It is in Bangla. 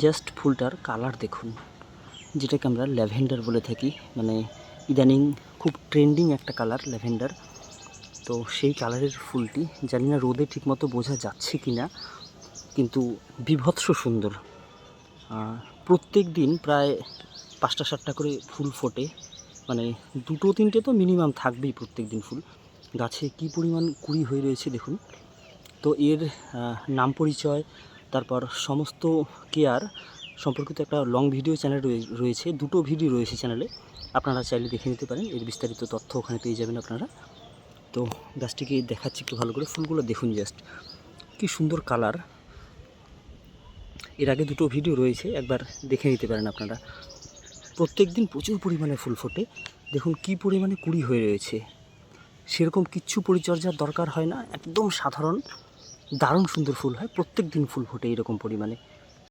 জাস্ট ফুলটার কালার দেখুন, যেটাকে আমরা ল্যাভেন্ডার বলে থাকি। মানে ইদানিং খুব ট্রেন্ডিং একটা কালার ল্যাভেন্ডার। তো সেই কালারের ফুলটি জানি না রোদে ঠিকমতো বোঝা যাচ্ছে কি না, কিন্তু বীভৎস সুন্দর। প্রত্যেক দিন প্রায় 5টা 7টা করে ফুল ফোটে, মানে 2-3টে তো মিনিমাম থাকবেই প্রত্যেক দিন ফুল। গাছে কী পরিমাণ কুড়ি হয়ে রয়েছে দেখুন। তো এর নাম পরিচয়, তারপর সমস্ত কেয়ার সম্পর্কিত একটা লং ভিডিও চ্যানেল রয়েছে, 2টো ভিডিও রয়েছে চ্যানেলে, আপনারা চাইলে দেখে নিতে পারেন। এর বিস্তারিত তথ্য ওখানে পেয়ে যাবেন আপনারা। তো গাছটিকে দেখাচ্ছি একটু ভালো করে, ফুলগুলো দেখুন জাস্ট কি সুন্দর কালার। এর আগে 2টো ভিডিও রয়েছে, একবার দেখে নিতে পারেন আপনারা। প্রত্যেক দিন প্রচুর পরিমাণে ফুল ফোটে, দেখুন কি পরিমাণে কুড়ি হয়ে রয়েছে। সেরকম কিচ্ছু পরিচর্যার দরকার হয় না, একদম সাধারণ দারুণ সুন্দর ফুল হয়, প্রত্যেক দিন ফুল ফোটে এরকম পরিমাণে।